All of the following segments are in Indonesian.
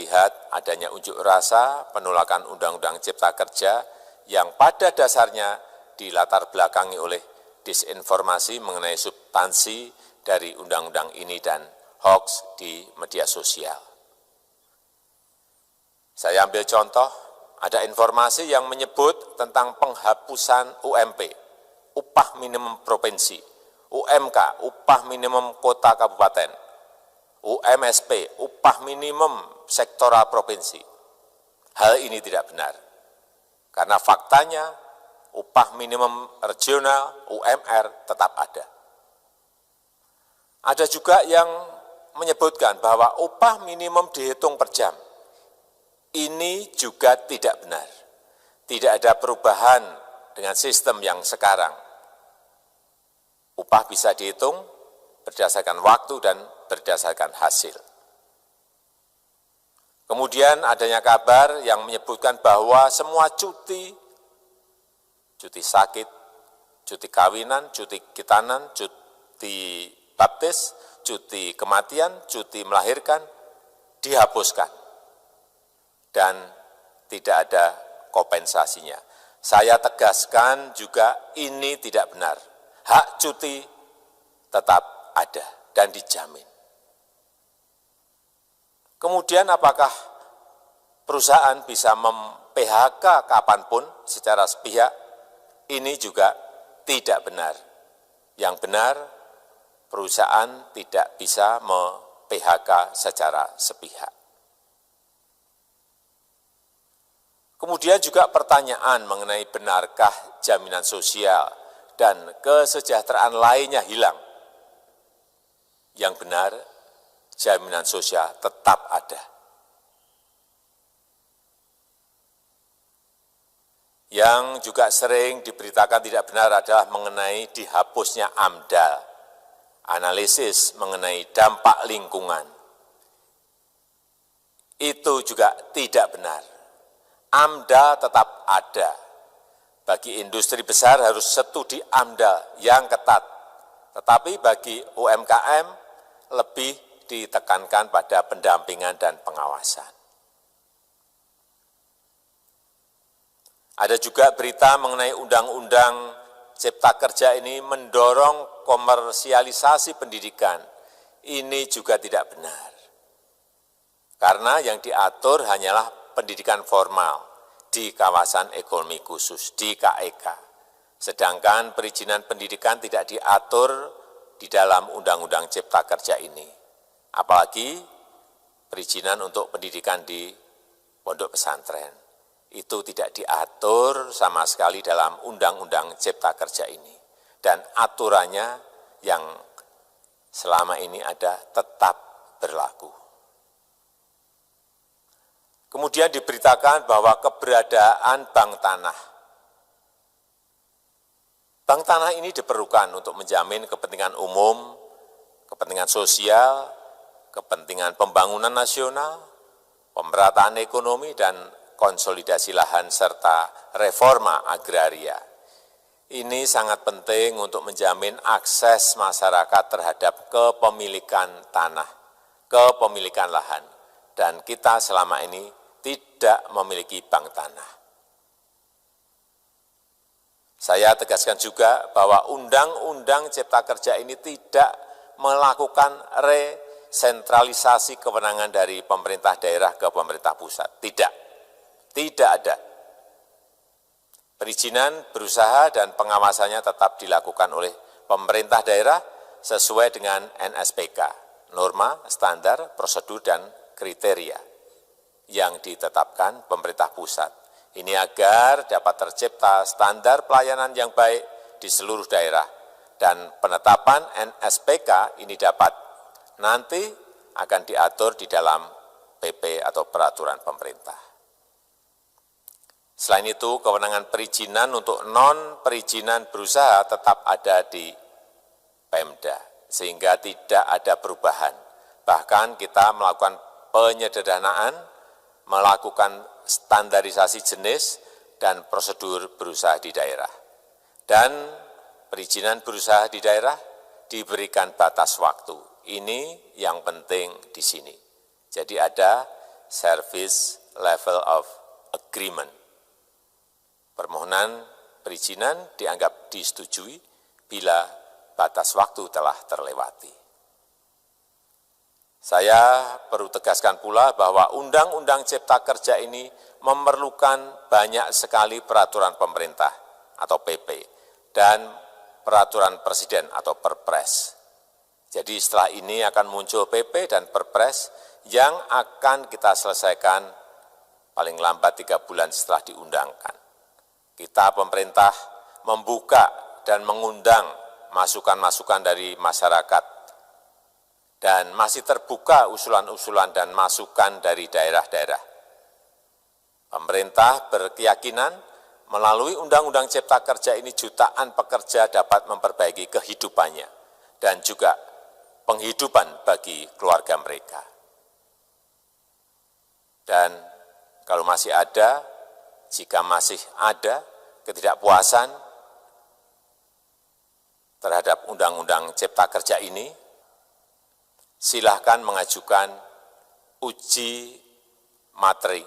melihat adanya unjuk rasa penolakan Undang-Undang Cipta Kerja yang pada dasarnya dilatar belakangi oleh disinformasi mengenai substansi dari undang-undang ini dan hoax di media sosial. Saya ambil contoh, ada informasi yang menyebut tentang penghapusan UMP, upah minimum provinsi, UMK, upah minimum kota kabupaten, UMSP, upah minimum sektoral provinsi. Hal ini tidak benar, karena faktanya upah minimum regional, UMR, tetap ada. Ada juga yang menyebutkan bahwa upah minimum dihitung per jam. Ini juga tidak benar. Tidak ada perubahan dengan sistem yang sekarang. Upah bisa dihitung berdasarkan waktu dan berdasarkan hasil. Kemudian adanya kabar yang menyebutkan bahwa semua cuti sakit, cuti kawinan, cuti khitanan, cuti baptis, cuti kematian, cuti melahirkan, dihapuskan. Dan tidak ada kompensasinya. Saya tegaskan juga ini tidak benar. Hak cuti tetap ada dan dijamin. Kemudian apakah perusahaan bisa mem-PHK kapanpun secara sepihak? Ini juga tidak benar. Yang benar, perusahaan tidak bisa mem-PHK secara sepihak. Kemudian juga pertanyaan mengenai benarkah jaminan sosial dan kesejahteraan lainnya hilang. Yang benar, jaminan sosial tetap ada. Yang juga sering diberitakan tidak benar adalah mengenai dihapusnya AMDAL, analisis mengenai dampak lingkungan. Itu juga tidak benar. AMDAL tetap ada. Bagi industri besar harus studi AMDAL yang ketat. Tetapi bagi UMKM lebih ditekankan pada pendampingan dan pengawasan. Ada juga berita mengenai Undang-Undang Cipta Kerja ini mendorong komersialisasi pendidikan. Ini juga tidak benar. Karena yang diatur hanyalah pendidikan formal di kawasan ekonomi khusus, di KEK. Sedangkan perizinan pendidikan tidak diatur di dalam Undang-Undang Cipta Kerja ini. Apalagi perizinan untuk pendidikan di pondok pesantren. Itu tidak diatur sama sekali dalam Undang-Undang Cipta Kerja ini. Dan aturannya yang selama ini ada tetap berlaku. Kemudian diberitakan bahwa keberadaan bank tanah. Bank tanah ini diperlukan untuk menjamin kepentingan umum, kepentingan sosial, kepentingan pembangunan nasional, pemerataan ekonomi, dan konsolidasi lahan serta reforma agraria. Ini sangat penting untuk menjamin akses masyarakat terhadap kepemilikan tanah, kepemilikan lahan. Dan kita selama ini tidak memiliki bank tanah. Saya tegaskan juga bahwa Undang-Undang Cipta Kerja ini tidak melakukan resentralisasi kewenangan dari pemerintah daerah ke pemerintah pusat. Tidak ada. Perizinan berusaha dan pengawasannya tetap dilakukan oleh pemerintah daerah sesuai dengan NSPK, norma, standar, prosedur, dan kriteria yang ditetapkan pemerintah pusat. Ini agar dapat tercipta standar pelayanan yang baik di seluruh daerah. Dan penetapan NSPK ini dapat nanti akan diatur di dalam PP atau peraturan pemerintah. Selain itu, kewenangan perizinan untuk non-perizinan berusaha tetap ada di Pemda, sehingga tidak ada perubahan. Bahkan kita melakukan penyederhanaan, melakukan standarisasi jenis dan prosedur berusaha di daerah. Dan perizinan berusaha di daerah diberikan batas waktu. Ini yang penting di sini. Jadi ada Service Level of Agreement. Permohonan perizinan dianggap disetujui bila batas waktu telah terlewati. Saya perlu tegaskan pula bahwa Undang-Undang Cipta Kerja ini memerlukan banyak sekali peraturan pemerintah atau PP dan peraturan presiden atau Perpres. Jadi setelah ini akan muncul PP dan Perpres yang akan kita selesaikan paling lambat 3 bulan setelah diundangkan. Kita pemerintah membuka dan mengundang masukan-masukan dari masyarakat dan masih terbuka usulan-usulan dan masukan dari daerah-daerah. Pemerintah berkeyakinan melalui Undang-Undang Cipta Kerja ini jutaan pekerja dapat memperbaiki kehidupannya dan juga penghidupan bagi keluarga mereka. Dan kalau masih ada, jika masih ada ketidakpuasan terhadap Undang-Undang Cipta Kerja ini, silahkan mengajukan uji materi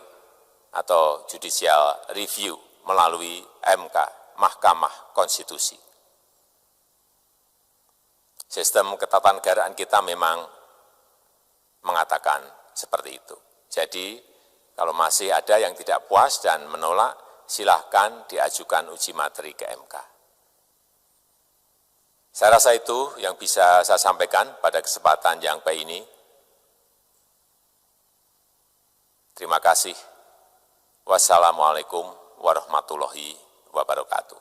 atau judicial review melalui MK, Mahkamah Konstitusi. Sistem ketatanegaraan kita memang mengatakan seperti itu. Jadi, kalau masih ada yang tidak puas dan menolak, silahkan diajukan uji materi ke MK. Saya rasa itu yang bisa saya sampaikan pada kesempatan yang baik ini. Terima kasih. Wassalamualaikum warahmatullahi wabarakatuh.